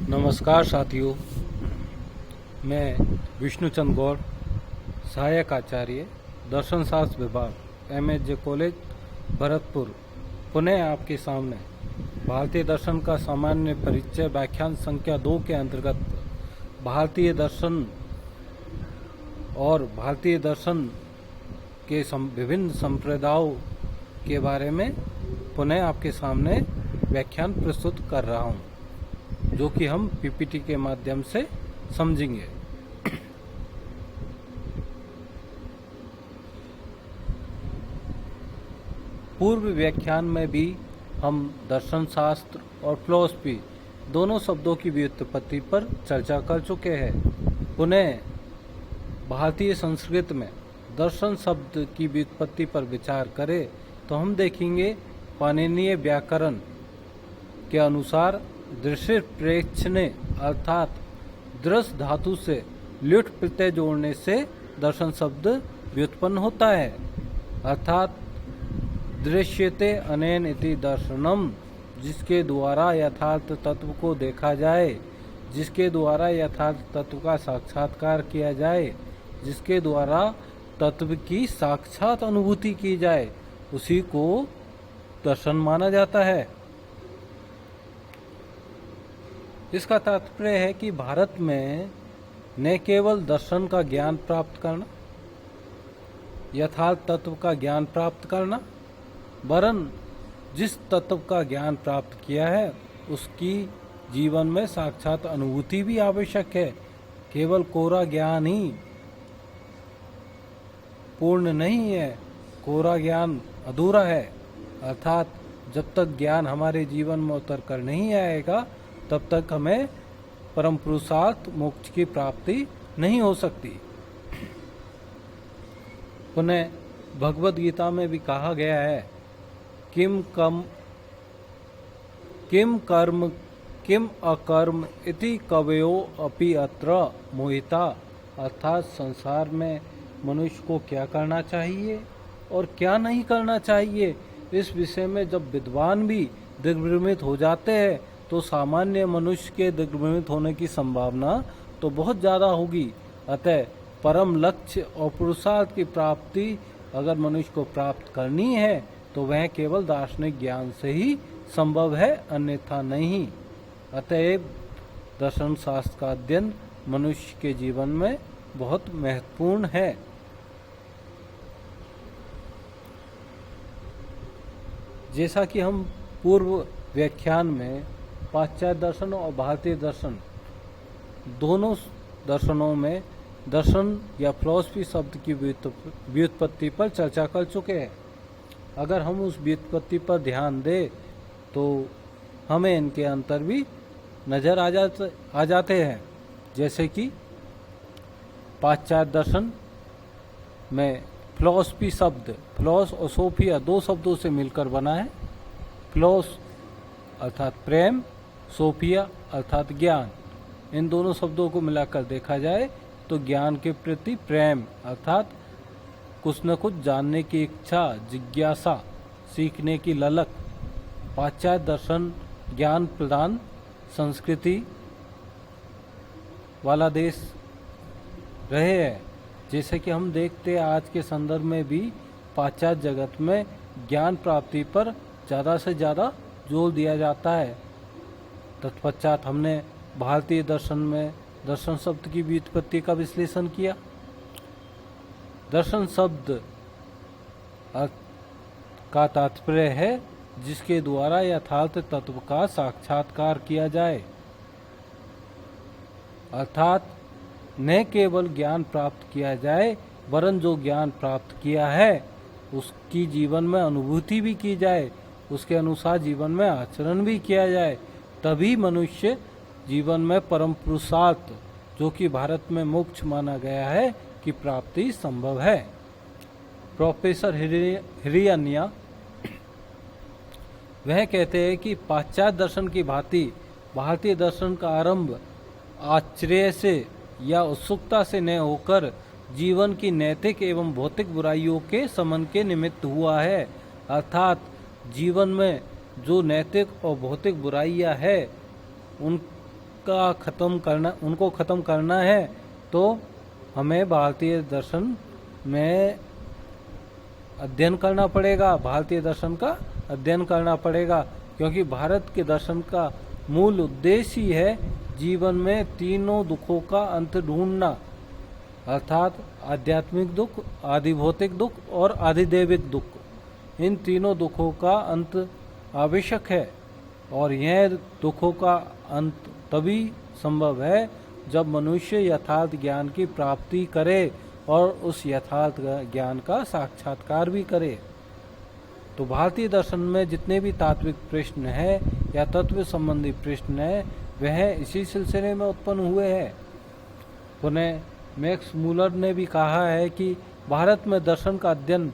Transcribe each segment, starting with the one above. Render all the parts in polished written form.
नमस्कार साथियों, मैं विष्णुचंद गौड़, सहायक आचार्य दर्शन शास्त्र विभाग MSJ कॉलेज भरतपुर, पुनः आपके सामने भारतीय दर्शन का सामान्य परिचय व्याख्यान संख्या 2 के अंतर्गत भारतीय दर्शन और भारतीय दर्शन के विभिन्न संप्रदायों के बारे में पुनः आपके सामने व्याख्यान प्रस्तुत कर रहा हूँ, जो कि हम PPT के माध्यम से समझेंगे। पूर्व व्याख्यान में भी हम दर्शन शास्त्र और फिलॉसफी दोनों शब्दों की व्युत्पत्ति पर चर्चा कर चुके हैं। पुनः भारतीय संस्कृत में दर्शन शब्द की व्युत्पत्ति पर विचार करें तो हम देखेंगे पाणिनीय व्याकरण के अनुसार दृश्य प्रेक्षणे अर्थात दृश्य धातु से ल्युट प्रत्यय जोड़ने से दर्शन शब्द व्युत्पन्न होता है, अर्थात दृश्यते अनेन इति दर्शनम, जिसके द्वारा यथार्थ तत्व को देखा जाए, जिसके द्वारा यथार्थ तत्व का साक्षात्कार किया जाए, जिसके द्वारा तत्व की साक्षात अनुभूति की जाए, उसी को दर्शन माना जाता है। इसका तात्पर्य है कि भारत में न केवल दर्शन का ज्ञान प्राप्त करना, यथार्थ तत्व का ज्ञान प्राप्त करना, वरन जिस तत्व का ज्ञान प्राप्त किया है उसकी जीवन में साक्षात अनुभूति भी आवश्यक है। केवल कोरा ज्ञान ही पूर्ण नहीं है, कोरा ज्ञान अधूरा है, अर्थात जब तक ज्ञान हमारे जीवन में उतर कर नहीं आएगा तब तक हमें परम पुरुषार्थ मोक्ष की प्राप्ति नहीं हो सकती। पुनः भगवद गीता में भी कहा गया है, किम कर्म किम अकर्म इति कवयो अपि अत्र मोहिता, अर्थात संसार में मनुष्य को क्या करना चाहिए और क्या नहीं करना चाहिए, इस विषय में जब विद्वान भी दिग्भ्रमित हो जाते हैं तो सामान्य मनुष्य के दिग्भ्रमित होने की संभावना तो बहुत ज़्यादा होगी। अतः परम लक्ष्य और पुरुषार्थ की प्राप्ति अगर मनुष्य को प्राप्त करनी है तो वह केवल दार्शनिक ज्ञान से ही संभव है, अन्यथा नहीं। अतएव दर्शन शास्त्र का अध्ययन मनुष्य के जीवन में बहुत महत्वपूर्ण है। जैसा कि हम पूर्व व्याख्यान में पाश्चात्य दर्शन और भारतीय दर्शन दोनों दर्शनों में दर्शन या फिलॉसफी शब्द की व्युत्पत्ति पर चर्चा कर चुके हैं। अगर हम उस व्युत्पत्ति पर ध्यान दें तो हमें इनके अंतर भी नज़र आ जाते हैं। जैसे कि पाश्चात्य दर्शन में फिलॉसफी शब्द फिलॉस और सोफिया दो शब्दों से मिलकर बना है। फिलॉस अर्थात प्रेम, सोफिया अर्थात ज्ञान। इन दोनों शब्दों को मिलाकर देखा जाए तो ज्ञान के प्रति प्रेम अर्थात कुछ न कुछ जानने की इच्छा, जिज्ञासा, सीखने की ललक। पाश्चात्य दर्शन ज्ञान प्रदान संस्कृति वाला देश रहे हैं। जैसे कि हम देखते हैं आज के संदर्भ में भी पाश्चात्य जगत में ज्ञान प्राप्ति पर ज़्यादा से ज़्यादा जोर दिया जाता है। तत्पश्चात हमने भारतीय दर्शन में दर्शन शब्द की व्युत्पत्ति का विश्लेषण किया। दर्शन शब्द का तात्पर्य है जिसके द्वारा यथार्थ तत्व का साक्षात्कार किया जाए, अर्थात न केवल ज्ञान प्राप्त किया जाए वरन जो ज्ञान प्राप्त किया है उसकी जीवन में अनुभूति भी की जाए, उसके अनुसार जीवन में आचरण भी किया जाए, तभी मनुष्य जीवन में परम पुरुषार्थ जो कि भारत में मोक्ष माना गया है की प्राप्ति संभव है। प्रोफेसर हिरियन्या वह कहते हैं कि पाश्चात्य दर्शन की भांति भारतीय दर्शन का आरंभ आश्चर्य से या उत्सुकता से न होकर जीवन की नैतिक एवं भौतिक बुराइयों के शमन के निमित्त हुआ है, अर्थात जीवन में जो नैतिक और भौतिक बुराइयां है उनको ख़त्म करना है तो हमें भारतीय दर्शन में अध्ययन करना पड़ेगा, भारतीय दर्शन का अध्ययन करना पड़ेगा, क्योंकि भारत के दर्शन का मूल उद्देश्य ही है जीवन में तीनों दुखों का अंत ढूंढना, अर्थात आध्यात्मिक दुख, आदि भौतिक दुख और आधिदैविक दुख। इन तीनों दुखों का अंत आवश्यक है और यह दुखों का अंत तभी संभव है जब मनुष्य यथार्थ ज्ञान की प्राप्ति करे और उस यथार्थ ज्ञान का साक्षात्कार भी करे। तो भारतीय दर्शन में जितने भी तात्विक प्रश्न है या तत्व संबंधी प्रश्न है वह इसी सिलसिले में उत्पन्न हुए हैं। पुनः मैक्स मूलर ने भी कहा है कि भारत में दर्शन का अध्ययन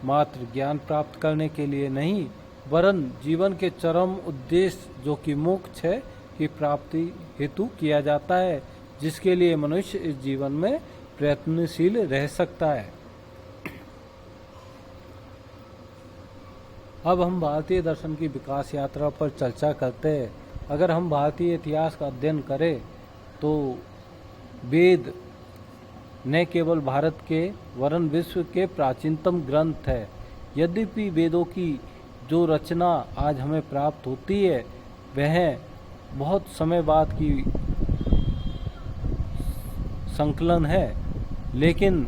मात्र ज्ञान प्राप्त करने के लिए नहीं, वरन जीवन के चरम उद्देश्य जो कि मोक्ष है की प्राप्ति हेतु किया जाता है, जिसके लिए मनुष्य इस जीवन में प्रयत्नशील रह सकता है। अब हम भारतीय दर्शन की विकास यात्रा पर चर्चा करते हैं। अगर हम भारतीय इतिहास का अध्ययन करें तो वेद न केवल भारत के वरन विश्व के प्राचीनतम ग्रंथ है। यद्यपि वेदों की जो रचना आज हमें प्राप्त होती है वह बहुत समय बाद की संकलन है, लेकिन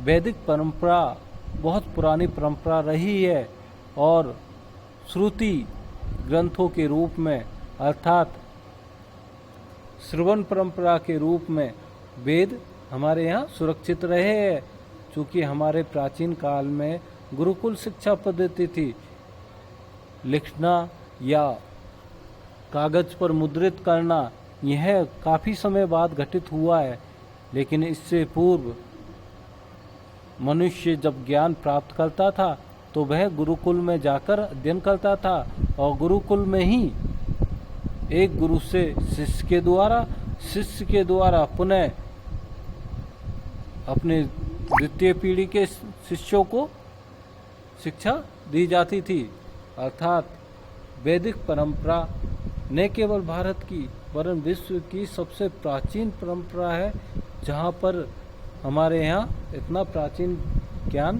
वैदिक परंपरा बहुत पुरानी परंपरा रही है और श्रुति ग्रंथों के रूप में अर्थात श्रवण परंपरा के रूप में वेद हमारे यहाँ सुरक्षित रहे हैं। चूँकि हमारे प्राचीन काल में गुरुकुल शिक्षा पद्धति थी, लिखना या कागज पर मुद्रित करना यह काफ़ी समय बाद घटित हुआ है, लेकिन इससे पूर्व मनुष्य जब ज्ञान प्राप्त करता था तो वह गुरुकुल में जाकर अध्ययन करता था और गुरुकुल में ही एक गुरु से शिष्य के द्वारा पुनः अपने द्वितीय पीढ़ी के शिष्यों को शिक्षा दी जाती थी। अर्थात वैदिक परंपरा न केवल भारत की वरन विश्व की सबसे प्राचीन परंपरा है, जहाँ पर हमारे यहाँ इतना प्राचीन ज्ञान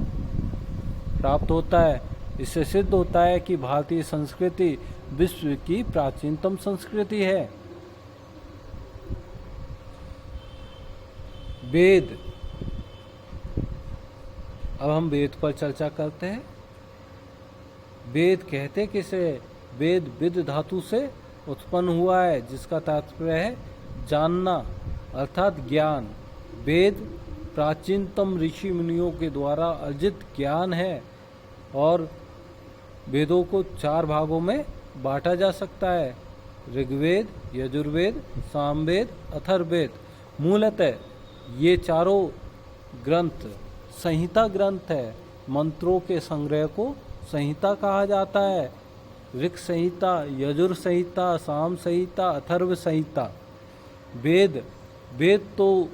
प्राप्त होता है। इससे सिद्ध होता है कि भारतीय संस्कृति विश्व की प्राचीनतम संस्कृति है। वेद, अब हम वेद पर चर्चा करते हैं। वेद कहते किसे? वेद विद धातु से उत्पन्न हुआ है, जिसका तात्पर्य है जानना अर्थात ज्ञान। वेद प्राचीनतम ऋषि मुनियों के द्वारा अर्जित ज्ञान है और वेदों को 4 भागों में बांटा जा सकता है: ऋग्वेद, यजुर्वेद, सामवेद, अथर्ववेद। मूलतः ये चारों ग्रंथ संहिता ग्रंथ है। मंत्रों के संग्रह को संहिता कहा जाता है। ऋक् संहिता, यजुर संहिता, साम संहिता, अथर्व संहिता। वेद तो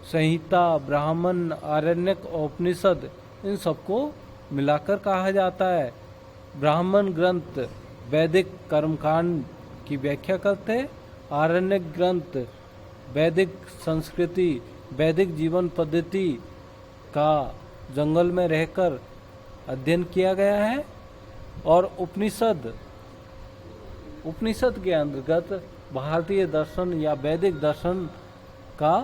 संहिता, ब्राह्मण, आरण्यक, उपनिषद इन सबको मिलाकर कहा जाता है। ब्राह्मण ग्रंथ वैदिक कर्मकांड की व्याख्या करते हैं। आरण्यक ग्रंथ वैदिक संस्कृति, वैदिक जीवन पद्धति का जंगल में रहकर अध्ययन किया गया है। और उपनिषद के अंतर्गत भारतीय दर्शन या वैदिक दर्शन का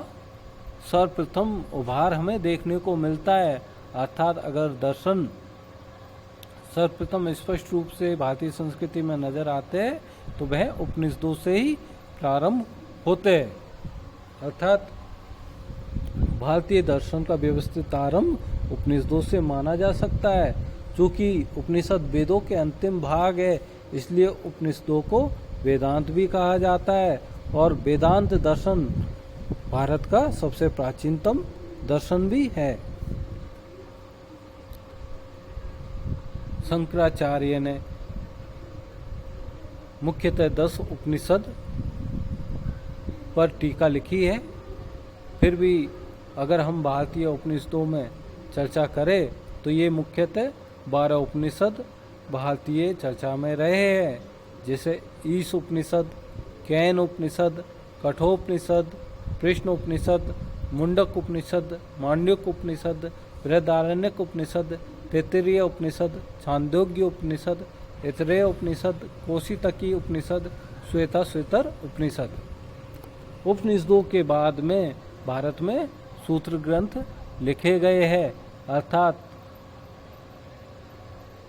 सर्वप्रथम उभार हमें देखने को मिलता है। अर्थात अगर दर्शन सर्वप्रथम स्पष्ट रूप से भारतीय संस्कृति में नजर आते हैं तो वह उपनिषदों से ही प्रारंभ होते हैं। अर्थात भारतीय दर्शन का व्यवस्थित आरंभ उपनिषदों से माना जा सकता है। चूँकि उपनिषद वेदों के अंतिम भाग है, इसलिए उपनिषदों को वेदांत भी कहा जाता है और वेदांत दर्शन भारत का सबसे प्राचीनतम दर्शन भी है। शंकराचार्य ने मुख्यतः 10 उपनिषद पर टीका लिखी है। फिर भी अगर हम भारतीय उपनिषदों में चर्चा करें तो ये मुख्यतः 12 उपनिषद भारतीय चर्चा में रहे हैं, जैसे ईश उपनिषद, कैन उपनिषद, कठोपनिषद, प्रश्न उपनिषद, मुंडक उपनिषद, मांडुक्य उपनिषद, बृहदारण्यक उपनिषद, तैत्तिरीय उपनिषद, छांदोग्य उपनिषद, ऐतरेय उपनिषद, कौशितकी उपनिषद, श्वेताश्वतर उपनिषद। उपनिषदों के बाद में भारत में सूत्र ग्रंथ लिखे गए हैं, अर्थात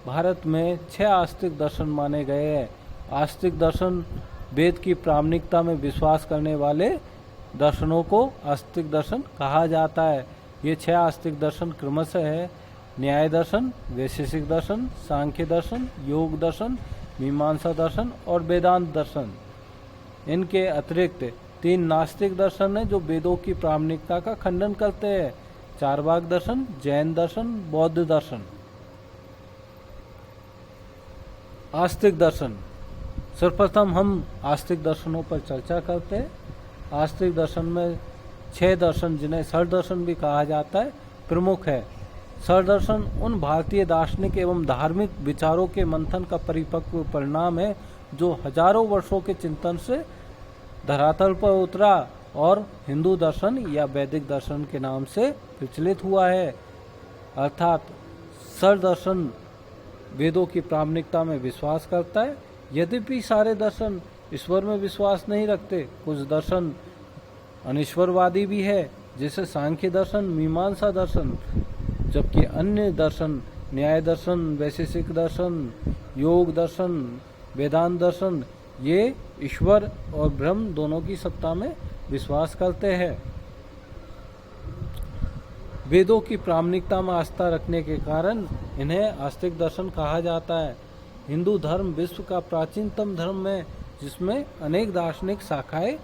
भारत में 6 आस्तिक दर्शन माने गए हैं। आस्तिक दर्शन वेद की प्रामाणिकता में विश्वास करने वाले दर्शनों को आस्तिक दर्शन कहा जाता है। ये 6 आस्तिक दर्शन क्रमशः है न्याय दर्शन, वैशेषिक दर्शन, सांख्य दर्शन, योग दर्शन, मीमांसा दर्शन और वेदांत दर्शन। इनके अतिरिक्त 3 नास्तिक दर्शन हैं जो वेदों की प्रामाणिकता का खंडन करते हैं, चार्वाक दर्शन, जैन दर्शन, बौद्ध दर्शन। आस्तिक दर्शन, सर्वप्रथम हम आस्तिक दर्शनों पर चर्चा करते हैं। आस्तिक दर्शन में 6 दर्शन, जिन्हें षड दर्शन भी कहा जाता है, प्रमुख है। षड दर्शन उन भारतीय दार्शनिक एवं धार्मिक विचारों के मंथन का परिपक्व परिणाम है जो हजारों वर्षों के चिंतन से धरातल पर उतरा और हिंदू दर्शन या वैदिक दर्शन के नाम से प्रचलित हुआ है। अर्थात षड दर्शन वेदों की प्रामाणिकता में विश्वास करता है, यद्यपि सारे दर्शन ईश्वर में विश्वास नहीं रखते। कुछ दर्शन अनीश्वरवादी भी है, जैसे सांख्य दर्शन, मीमांसा दर्शन, जबकि अन्य दर्शन न्याय दर्शन, वैशेषिक दर्शन, योग दर्शन, वेदांत दर्शन ये ईश्वर और ब्रह्म दोनों की सत्ता में विश्वास करते हैं। वेदों की प्रामाणिकता में आस्था रखने के कारण इन्हें आस्तिक दर्शन कहा जाता है। हिंदू धर्म विश्व का प्राचीनतम धर्म है, जिसमें अनेक दार्शनिक शाखाएं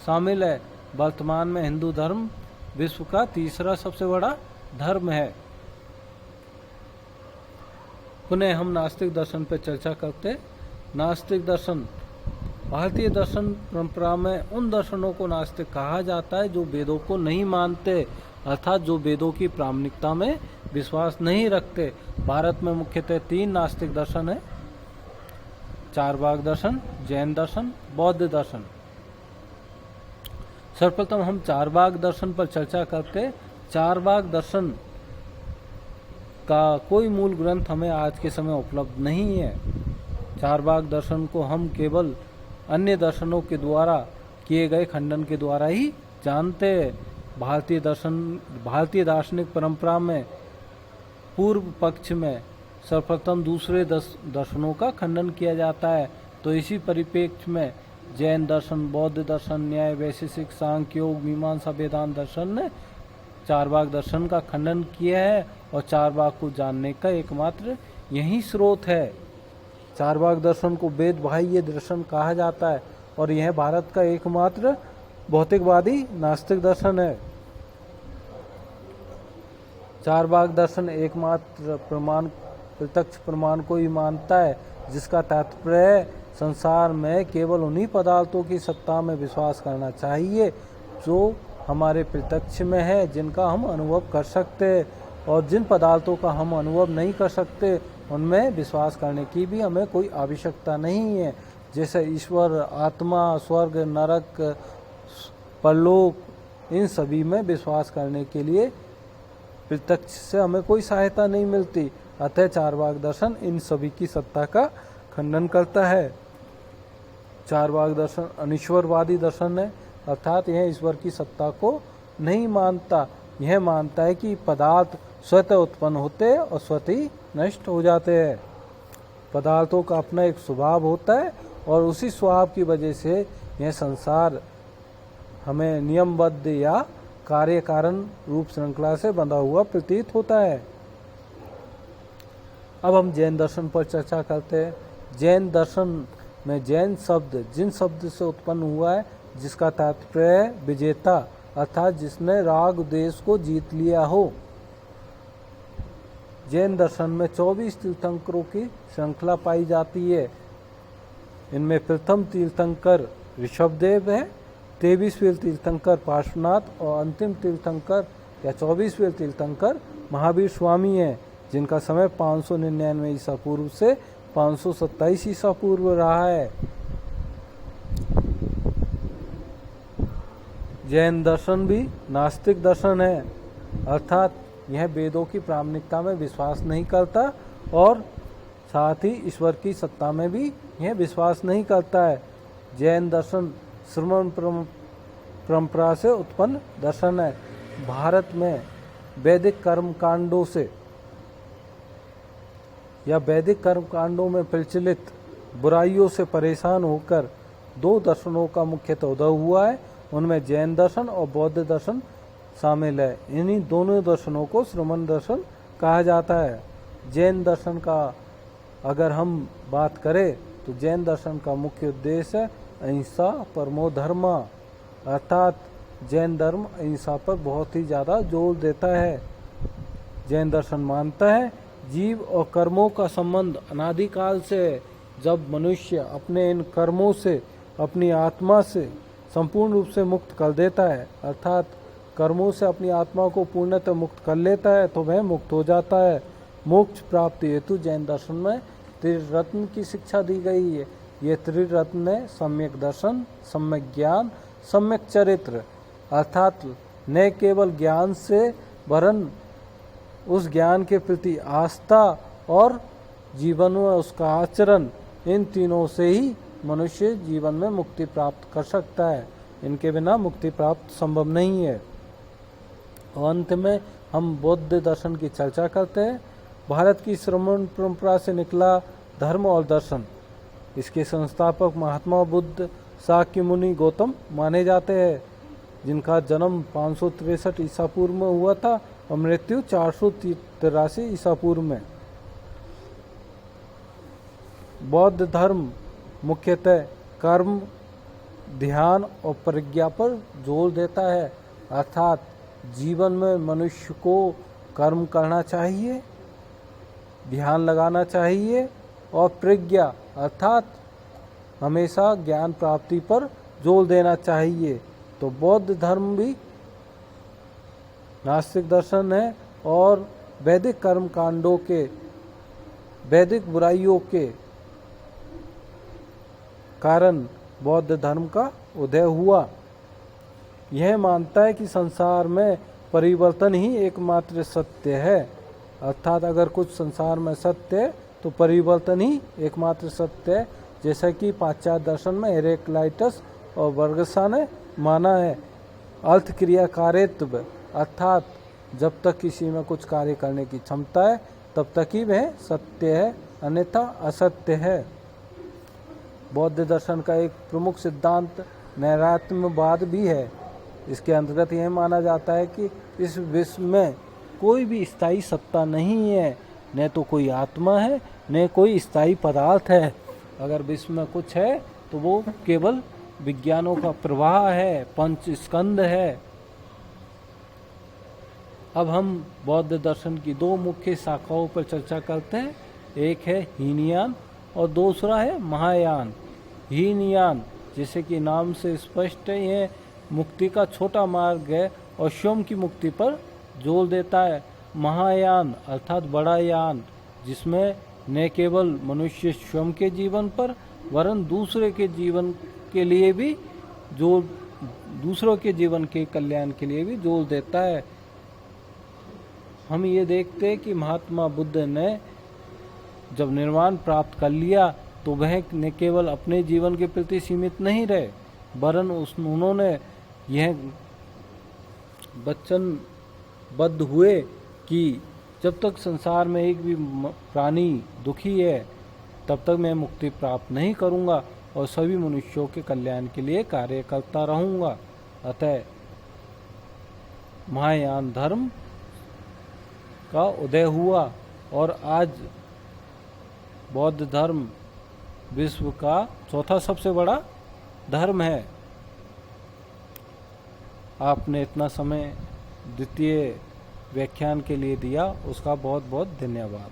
शामिल है। वर्तमान में हिंदू धर्म विश्व का तीसरा सबसे बड़ा धर्म है। पुनः हम नास्तिक दर्शन पर चर्चा करते हैं। नास्तिक दर्शन भारतीय दर्शन परंपरा में उन दर्शनों को नास्तिक कहा जाता है जो वेदों को नहीं मानते, अर्थात जो वेदों की प्रामाणिकता में विश्वास नहीं रखते। भारत में मुख्यतः 3 नास्तिक दर्शन है, चार्वाक दर्शन, जैन दर्शन, बौद्ध दर्शन। सर्वप्रथम हम चार्वाक दर्शन पर चर्चा करते। चार्वाक दर्शन का कोई मूल ग्रंथ हमें आज के समय उपलब्ध नहीं है। चार्वाक दर्शन को हम केवल अन्य दर्शनों के द्वारा किए गए खंडन के द्वारा ही जानते हैं। भारतीय दार्शनिक परंपरा में पूर्व पक्ष में सर्वप्रथम दूसरे दर्शनों का खंडन किया जाता है, तो इसी परिप्रेक्ष्य में जैन दर्शन, बौद्ध दर्शन, न्याय, वैशेषिक, सांख्य, योग, मीमांसा, वेदांत दर्शन ने चार्वाक दर्शन का खंडन किया है और चार्वाक को जानने का एकमात्र यही स्रोत है। चार्वाक दर्शन को वेद बाह्य दर्शन कहा जाता है और यह भारत का एकमात्र भौतिकवादी नास्तिक दर्शन है। चार्वाक दर्शन एकमात्र प्रत्यक्ष प्रमाण को ही मानता है, जिसका तात्पर्य संसार में केवल उन्हीं पदार्थों की सत्ता में विश्वास करना चाहिए जो हमारे प्रत्यक्ष में है, जिनका हम अनुभव कर सकते हैं, और जिन पदार्थों का हम अनुभव नहीं कर सकते उनमें विश्वास करने की भी हमें कोई आवश्यकता नहीं है। जैसे ईश्वर, आत्मा, स्वर्ग, नरक, परलोक, इन सभी में विश्वास करने के लिए प्रत्यक्ष से हमें कोई सहायता नहीं मिलती। अतः चार्वाक दर्शन इन सभी की सत्ता का खंडन करता है। चार्वाक दर्शन अनीश्वरवादी दर्शन है, अर्थात यह ईश्वर की सत्ता को नहीं मानता। यह मानता है कि पदार्थ स्वतः उत्पन्न होते हैं और स्वतः ही नष्ट हो जाते हैं। पदार्थों का अपना एक स्वभाव होता है और उसी स्वभाव की वजह से यह संसार हमें नियमबद्ध या कार्य कारण रूप श्रृंखला से बंधा हुआ प्रतीत होता है। अब हम जैन दर्शन पर चर्चा करते हैं। जैन दर्शन में जैन शब्द जिन शब्द से उत्पन्न हुआ है, जिसका तात्पर्य विजेता, अर्थात जिसने राग देश को जीत लिया हो। जैन दर्शन में 24 तीर्थंकरों की श्रृंखला पाई जाती है। इनमें प्रथम तीर्थंकर ऋषभदेव है, 23वें तीर्थंकर पार्श्वनाथ और अंतिम तीर्थंकर या 24वें तीर्थंकर महावीर स्वामी हैं, जिनका समय 599 ईसा पूर्व से 527 ईसा पूर्व रहा है। जैन दर्शन भी नास्तिक दर्शन है, अर्थात यह वेदों की प्रामाणिकता में विश्वास नहीं करता और साथ ही ईश्वर की सत्ता में भी यह विश्वास नहीं करता है। जैन दर्शन श्रमण परंपरा से उत्पन्न दर्शन है। भारत में वैदिक कर्मकांडों से या वैदिक कर्मकांडों में प्रचलित बुराइयों से परेशान होकर दो दर्शनों का मुख्यतः उदय हुआ है। उनमें जैन दर्शन और बौद्ध दर्शन शामिल है। इन्हीं दोनों दर्शनों को श्रमण दर्शन कहा जाता है। जैन दर्शन का अगर हम बात करें तो जैन दर्शन का मुख्य उद्देश्य है अहिंसा परमो धर्म, अर्थात जैन धर्म अहिंसा पर बहुत ही ज़्यादा जोर देता है। जैन दर्शन मानता है जीव और कर्मों का संबंध अनादिकाल से है। जब मनुष्य अपने इन कर्मों से अपनी आत्मा से संपूर्ण रूप से मुक्त कर देता है, अर्थात कर्मों से अपनी आत्मा को पूर्णतः मुक्त कर लेता है, तो वह मुक्त हो जाता है। मोक्ष प्राप्ति हेतु जैन दर्शन में त्रिरत्न की शिक्षा दी गई है। ये त्रिरत्न है सम्यक दर्शन, सम्यक ज्ञान, सम्यक चरित्र, अर्थात न केवल ज्ञान से वरन उस ज्ञान के प्रति आस्था और जीवन में उसका आचरण, इन तीनों से ही मनुष्य जीवन में मुक्ति प्राप्त कर सकता है। इनके बिना मुक्ति प्राप्त संभव नहीं है। और अंत में हम बौद्ध दर्शन की चर्चा करते हैं। भारत की श्रमण परंपरा से निकला धर्म और दर्शन। इसके संस्थापक महात्मा बुद्ध, शाक्य मुनि, गौतम माने जाते हैं, जिनका जन्म 563 ईसा पूर्व में हुआ था और मृत्यु 483 ईसा पूर्व में। बौद्ध धर्म मुख्यतः कर्म, ध्यान और प्रज्ञा पर जोर देता है, अर्थात जीवन में मनुष्य को कर्म करना चाहिए, ध्यान लगाना चाहिए और प्रज्ञा अर्थात हमेशा ज्ञान प्राप्ति पर जोर देना चाहिए। तो बौद्ध धर्म भी नास्तिक दर्शन है और वैदिक कर्म कांडों के, वैदिक बुराइयों के कारण बौद्ध धर्म का उदय हुआ। यह मानता है कि संसार में परिवर्तन ही एकमात्र सत्य है, अर्थात अगर कुछ संसार में सत्य है तो परिवर्तन ही एकमात्र सत्य है, जैसा कि पाश्चात्य दर्शन में हेरेक्लाइटस और वर्गसा ने माना है। अर्थ क्रिया कार्यत्व, अर्थात जब तक किसी में कुछ कार्य करने की क्षमता है तब तक ही वह सत्य है, अन्यथा असत्य है। बौद्ध दर्शन का एक प्रमुख सिद्धांत नैरात्यवाद भी है। इसके अंतर्गत यह माना जाता है कि इस विश्व में कोई भी स्थायी सत्ता नहीं है, न तो कोई आत्मा है न कोई स्थायी पदार्थ है। अगर विश्व में कुछ है तो वो केवल विज्ञानों का प्रवाह है, पंच स्कंद है। अब हम बौद्ध दर्शन की दो मुख्य शाखाओं पर चर्चा करते हैं। एक है हीनयान और दूसरा है महायान। हीनयान जैसे कि नाम से स्पष्ट है, यह मुक्ति का छोटा मार्ग है और स्वयं की मुक्ति पर जोर देता है। महायान अर्थात बड़ा यान, जिसमें न केवल मनुष्य स्वयं के जीवन पर वरन दूसरे के जीवन के लिए भी जोर, दूसरों के जीवन के कल्याण के लिए भी जोर देता है। हम ये देखते हैं कि महात्मा बुद्ध ने जब निर्वाण प्राप्त कर लिया तो वह न केवल अपने जीवन के प्रति सीमित नहीं रहे, वरन उन्होंने यह वचनबद्ध हुए कि जब तक संसार में एक भी प्राणी दुखी है तब तक मैं मुक्ति प्राप्त नहीं करूंगा और सभी मनुष्यों के कल्याण के लिए कार्य करता रहूंगा। अतः महायान धर्म का उदय हुआ और आज बौद्ध धर्म विश्व का चौथा सबसे बड़ा धर्म है। आपने इतना समय द्वितीय व्याख्यान के लिए दिया, उसका बहुत बहुत धन्यवाद।